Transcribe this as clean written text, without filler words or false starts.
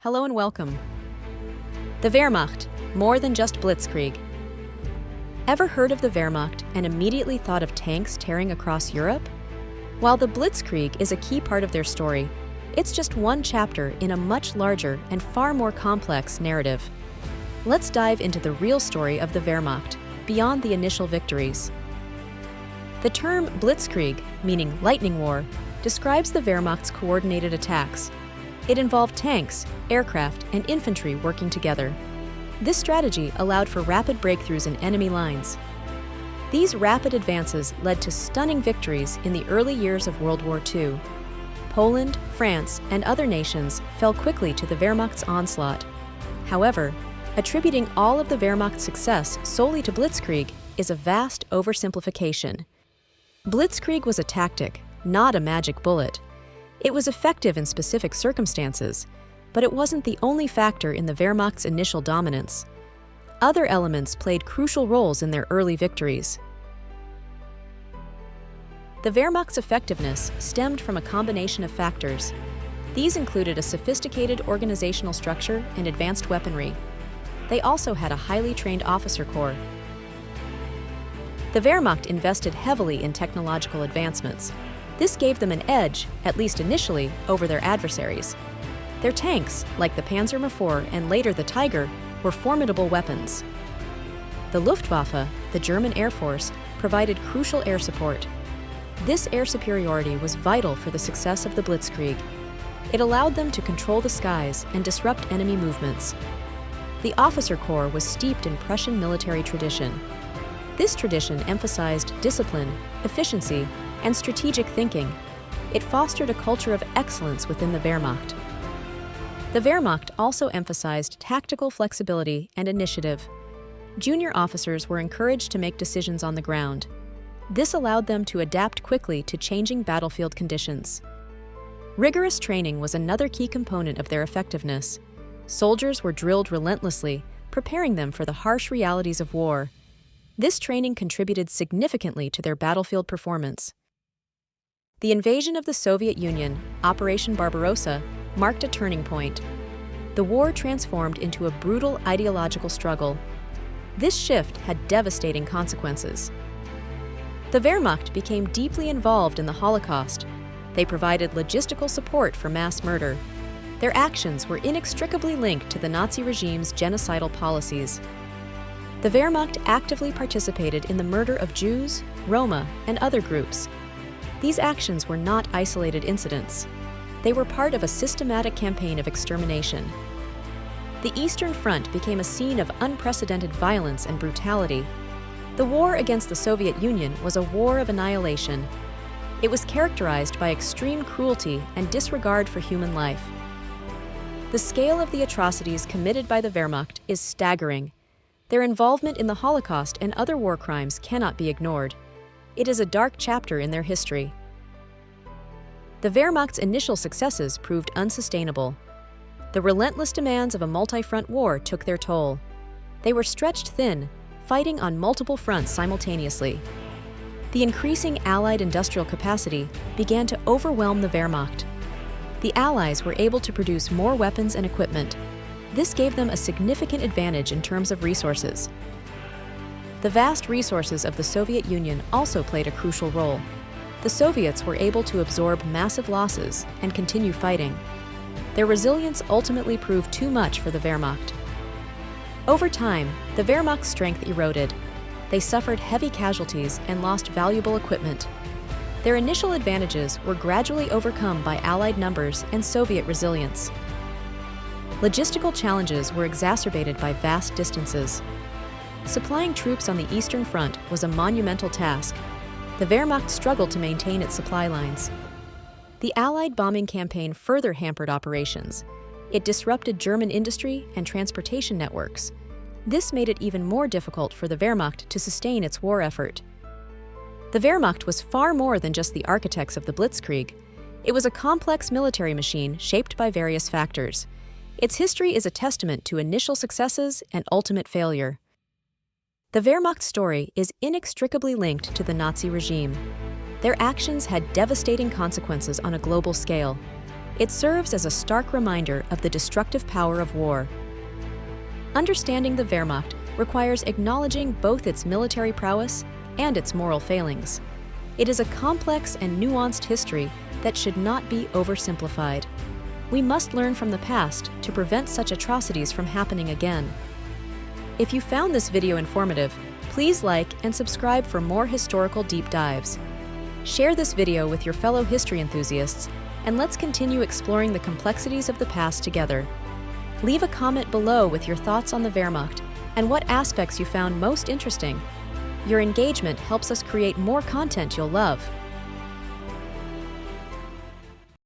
Hello and welcome. The Wehrmacht, more than just Blitzkrieg. Ever heard of the Wehrmacht and immediately thought of tanks tearing across Europe? While the Blitzkrieg is a key part of their story, it's just one chapter in a much larger and far more complex narrative. Let's dive into the real story of the Wehrmacht, beyond the initial victories. The term Blitzkrieg, meaning lightning war, describes the Wehrmacht's coordinated attacks. It involved tanks, aircraft, and infantry working together. This strategy allowed for rapid breakthroughs in enemy lines. These rapid advances led to stunning victories in the early years of World War II. Poland, France, and other nations fell quickly to the Wehrmacht's onslaught. However, attributing all of the Wehrmacht's success solely to Blitzkrieg is a vast oversimplification. Blitzkrieg was a tactic, not a magic bullet. It was effective in specific circumstances, but it wasn't the only factor in the Wehrmacht's initial dominance. Other elements played crucial roles in their early victories. The Wehrmacht's effectiveness stemmed from a combination of factors. These included a sophisticated organizational structure and advanced weaponry. They also had a highly trained officer corps. The Wehrmacht invested heavily in technological advancements. This gave them an edge, at least initially, over their adversaries. Their tanks, like the Panzer IV and later the Tiger, were formidable weapons. The Luftwaffe, the German Air Force, provided crucial air support. This air superiority was vital for the success of the Blitzkrieg. It allowed them to control the skies and disrupt enemy movements. The officer corps was steeped in Prussian military tradition. This tradition emphasized discipline, efficiency, and strategic thinking. It fostered a culture of excellence within the Wehrmacht. The Wehrmacht also emphasized tactical flexibility and initiative. Junior officers were encouraged to make decisions on the ground. This allowed them to adapt quickly to changing battlefield conditions. Rigorous training was another key component of their effectiveness. Soldiers were drilled relentlessly, preparing them for the harsh realities of war. This training contributed significantly to their battlefield performance. The invasion of the Soviet Union, Operation Barbarossa, marked a turning point. The war transformed into a brutal ideological struggle. This shift had devastating consequences. The Wehrmacht became deeply involved in the Holocaust. They provided logistical support for mass murder. Their actions were inextricably linked to the Nazi regime's genocidal policies. The Wehrmacht actively participated in the murder of Jews, Roma, and other groups. These actions were not isolated incidents. They were part of a systematic campaign of extermination. The Eastern Front became a scene of unprecedented violence and brutality. The war against the Soviet Union was a war of annihilation. It was characterized by extreme cruelty and disregard for human life. The scale of the atrocities committed by the Wehrmacht is staggering. Their involvement in the Holocaust and other war crimes cannot be ignored. It is a dark chapter in their history. The Wehrmacht's initial successes proved unsustainable. The relentless demands of a multi-front war took their toll. They were stretched thin, fighting on multiple fronts simultaneously. The increasing Allied industrial capacity began to overwhelm the Wehrmacht. The Allies were able to produce more weapons and equipment. This gave them a significant advantage in terms of resources. The vast resources of the Soviet Union also played a crucial role. The Soviets were able to absorb massive losses and continue fighting. Their resilience ultimately proved too much for the Wehrmacht. Over time, the Wehrmacht's strength eroded. They suffered heavy casualties and lost valuable equipment. Their initial advantages were gradually overcome by Allied numbers and Soviet resilience. Logistical challenges were exacerbated by vast distances. Supplying troops on the Eastern Front was a monumental task. The Wehrmacht struggled to maintain its supply lines. The Allied bombing campaign further hampered operations. It disrupted German industry and transportation networks. This made it even more difficult for the Wehrmacht to sustain its war effort. The Wehrmacht was far more than just the architects of the Blitzkrieg. It was a complex military machine shaped by various factors. Its history is a testament to initial successes and ultimate failure. The Wehrmacht's story is inextricably linked to the Nazi regime. Their actions had devastating consequences on a global scale. It serves as a stark reminder of the destructive power of war. Understanding the Wehrmacht requires acknowledging both its military prowess and its moral failings. It is a complex and nuanced history that should not be oversimplified. We must learn from the past to prevent such atrocities from happening again. If you found this video informative, please like and subscribe for more historical deep dives. Share this video with your fellow history enthusiasts, and let's continue exploring the complexities of the past together. Leave a comment below with your thoughts on the Wehrmacht and what aspects you found most interesting. Your engagement helps us create more content you'll love.